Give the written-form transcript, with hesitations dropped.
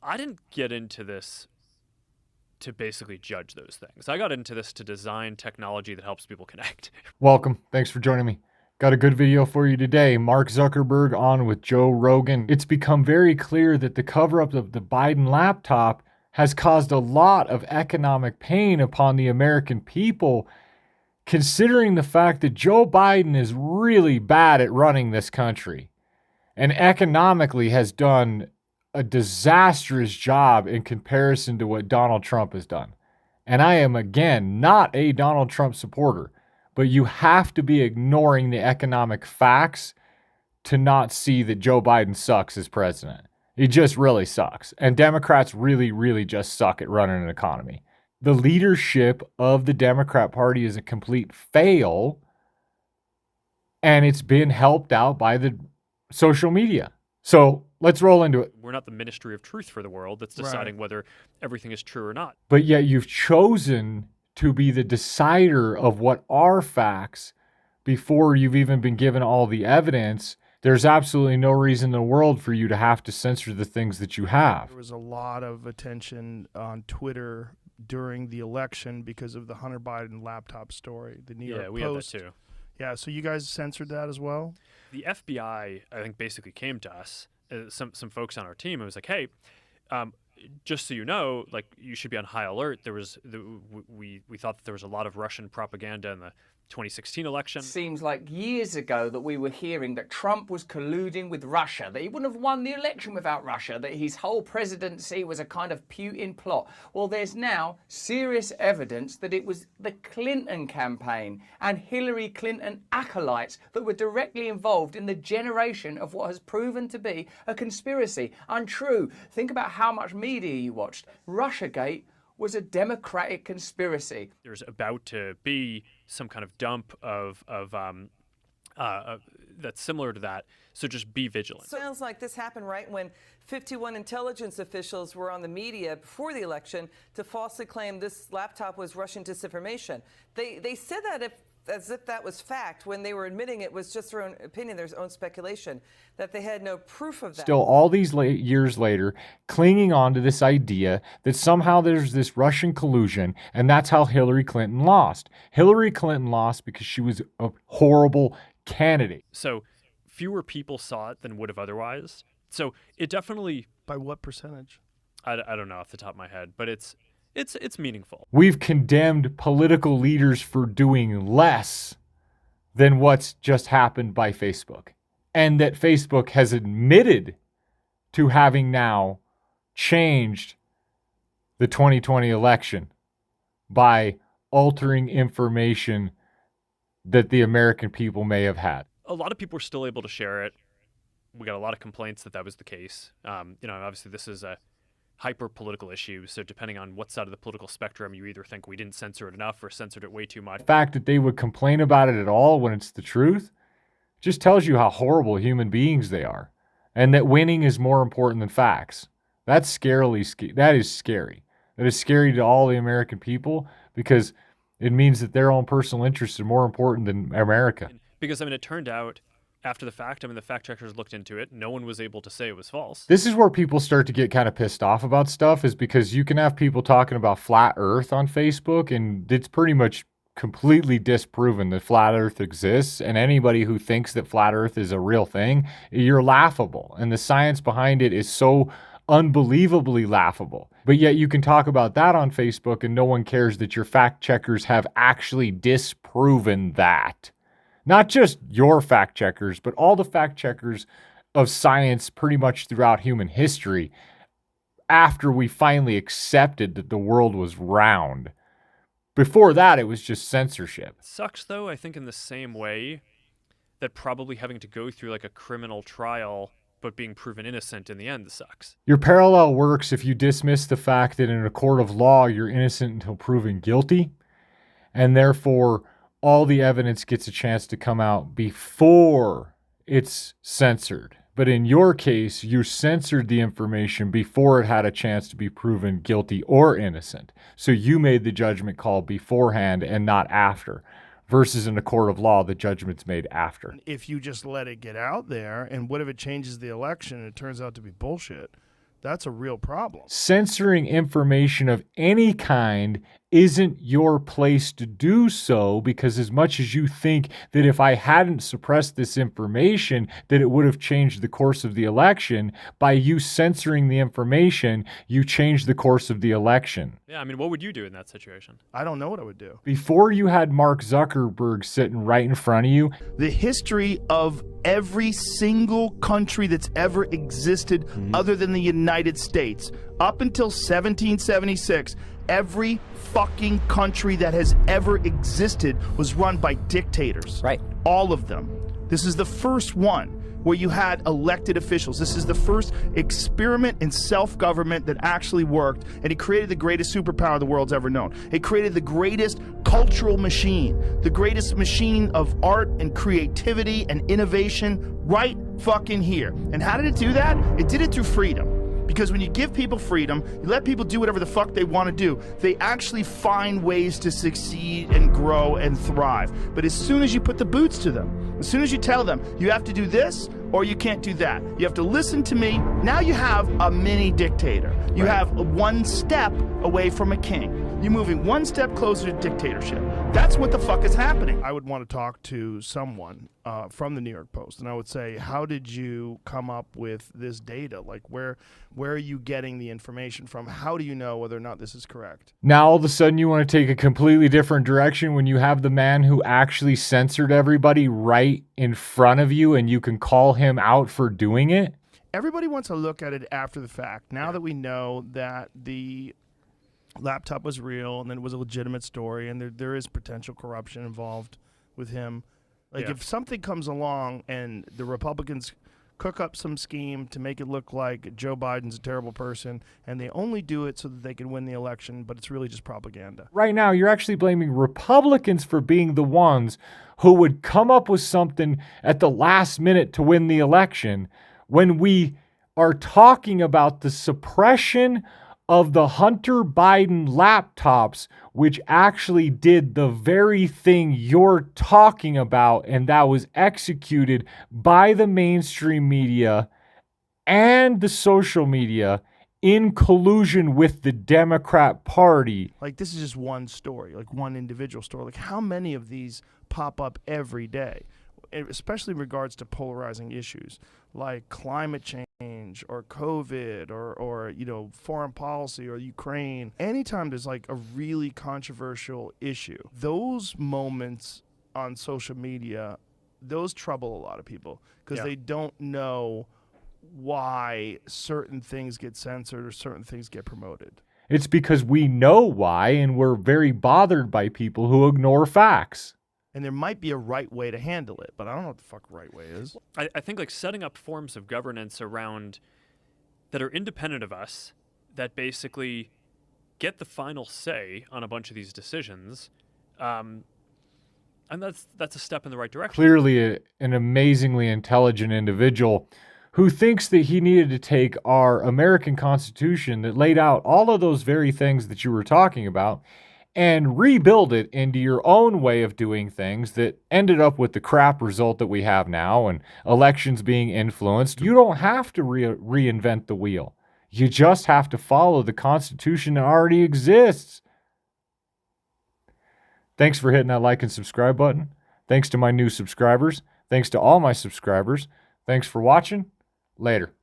I didn't get into this to basically judge those things. I got into this to design technology that helps people connect. Welcome. Thanks for joining me. Got a good video for you today. Mark Zuckerberg on with Joe Rogan. It's become very clear that the cover-up of the Biden laptop has caused a lot of economic pain upon the American people, considering the fact that Joe Biden is really bad at running this country and economically has done a disastrous job in comparison to what Donald Trump has done. And I am, again, not a Donald Trump supporter, but you have to be ignoring the economic facts to not see that Joe Biden sucks as president. He just really sucks. And Democrats really, really just suck at running an economy. The leadership of the Democrat Party is a complete fail, and it's been helped out by the social media. So let's roll into it. We're not the ministry of truth for the world that's deciding whether everything is true or not. But yet you've chosen to be the decider of what are facts before you've even been given all the evidence. There's absolutely no reason in the world for you to have to censor the things that you have. There was a lot of attention on Twitter during the election because of the Hunter Biden laptop story. The New York Post. We have that too. Yeah, so you guys censored that as well? The FBI, I think, basically came to us, some folks on our team, and was like, hey, just so you know, like, you should be on high alert. We thought that there was a lot of Russian propaganda in the 2016 election. Seems like years ago that we were hearing that Trump was colluding with Russia, that he wouldn't have won the election without Russia, that his whole presidency was a kind of Putin plot. Well, there's now serious evidence that it was the Clinton campaign and Hillary Clinton acolytes that were directly involved in the generation of what has proven to be a conspiracy. Untrue. Think about how much media you watched. Russiagate was a Democratic conspiracy. There's about to be some kind of dump of that's similar to that. So just be vigilant. Sounds like this happened right when 51 intelligence officials were on the media before the election to falsely claim this laptop was Russian disinformation. They said that as if that was fact, when they were admitting it was just their own opinion, their own speculation, that they had no proof of that. Still, all these years later, clinging on to this idea that somehow there's this Russian collusion, and that's how Hillary Clinton lost. Hillary Clinton lost because she was a horrible candidate. So fewer people saw it than would have otherwise. So it definitely... By what percentage? I don't know off the top of my head, but it's meaningful. We've condemned political leaders for doing less than what's just happened by Facebook. And that Facebook has admitted to having now changed the 2020 election by altering information that the American people may have had. A lot of people were still able to share it. We got a lot of complaints that was the case. Obviously this is a hyper-political issue, so depending on what side of the political spectrum, you either think we didn't censor it enough or censored it way too much. The fact that they would complain about it at all when it's the truth just tells you how horrible human beings they are, and that winning is more important than facts. That is scary. That is scary to all the American people, because it means that their own personal interests are more important than America. Because, it turned out after the fact, the fact checkers looked into it. No one was able to say it was false. This is where people start to get kind of pissed off about stuff, is because you can have people talking about flat Earth on Facebook, and it's pretty much completely disproven that flat Earth exists. And anybody who thinks that flat Earth is a real thing, you're laughable. And the science behind it is so unbelievably laughable. But yet you can talk about that on Facebook and no one cares that your fact checkers have actually disproven that. Not just your fact checkers, but all the fact checkers of science pretty much throughout human history, after we finally accepted that the world was round. Before that, it was just censorship. It sucks, though, I think in the same way that probably having to go through like a criminal trial but being proven innocent in the end sucks. Your parallel works if you dismiss the fact that in a court of law, you're innocent until proven guilty, and therefore all the evidence gets a chance to come out before it's censored. But in your case, you censored the information before it had a chance to be proven guilty or innocent. So you made the judgment call beforehand and not after. Versus in a court of law, the judgment's made after. If you just let it get out there, and what if it changes the election and it turns out to be bullshit? That's a real problem. Censoring information of any kind isn't your place to do so, because as much as you think that if I hadn't suppressed this information that it would have changed the course of the election, by you censoring the information, you changed the course of the election. Yeah, I mean, what would you do in that situation? I don't know what I would do. Before you had Mark Zuckerberg sitting right in front of you, The history of every single country that's ever existed other than the United States, up until 1776, every fucking country that has ever existed was run by dictators. Right. All of them. This is the first one where you had elected officials. This is the first experiment in self-government that actually worked, and it created the greatest superpower the world's ever known. It created the greatest cultural machine, the greatest machine of art and creativity and innovation right fucking here. And how did it do that? It did it through freedom. Because when you give people freedom, you let people do whatever the fuck they want to do, they actually find ways to succeed and grow and thrive. But as soon as you put the boots to them, as soon as you tell them, you have to do this or you can't do that, you have to listen to me, now you have a mini dictator. You have one step away from a king. You're moving one step closer to dictatorship. That's what the fuck is happening. I would want to talk to someone from the New York Post, and I would say, how did you come up with this data? Like, where are you getting the information from? How do you know whether or not this is correct? now all of a sudden you want to take a completely different direction when you have the man who actually censored everybody right in front of you and you can call him out for doing it? Everybody wants to look at it after the fact. Now that we know that the laptop was real and that it was a legitimate story and there is potential corruption involved with him. Like, if something comes along and the Republicans cook up some scheme to make it look like Joe Biden's a terrible person and they only do it so that they can win the election, but it's really just propaganda. Right now, you're actually blaming Republicans for being the ones who would come up with something at the last minute to win the election, when we are talking about the suppression of the Hunter Biden laptops, which actually did the very thing you're talking about, and that was executed by the mainstream media and the social media in collusion with the Democrat Party. Like, this is just one story, like one individual story. Like, how many of these pop up every day, especially in regards to polarizing issues like climate change or COVID or you know, foreign policy or Ukraine? Anytime there's like a really controversial issue, those moments on social media, those trouble a lot of people because they don't know why certain things get censored or certain things get promoted. It's because we know why, and we're very bothered by people who ignore facts. And there might be a right way to handle it, but I don't know what the fuck right way is. I think like setting up forms of governance around that are independent of us, that basically get the final say on a bunch of these decisions, and that's a step in the right direction. Clearly an amazingly intelligent individual who thinks that he needed to take our American Constitution that laid out all of those very things that you were talking about and rebuild it into your own way of doing things that ended up with the crap result that we have now and elections being influenced. You don't have to reinvent the wheel. You just have to follow the Constitution that already exists. Thanks for hitting that like and subscribe button. Thanks to my new subscribers. Thanks to all my subscribers. Thanks for watching. Later.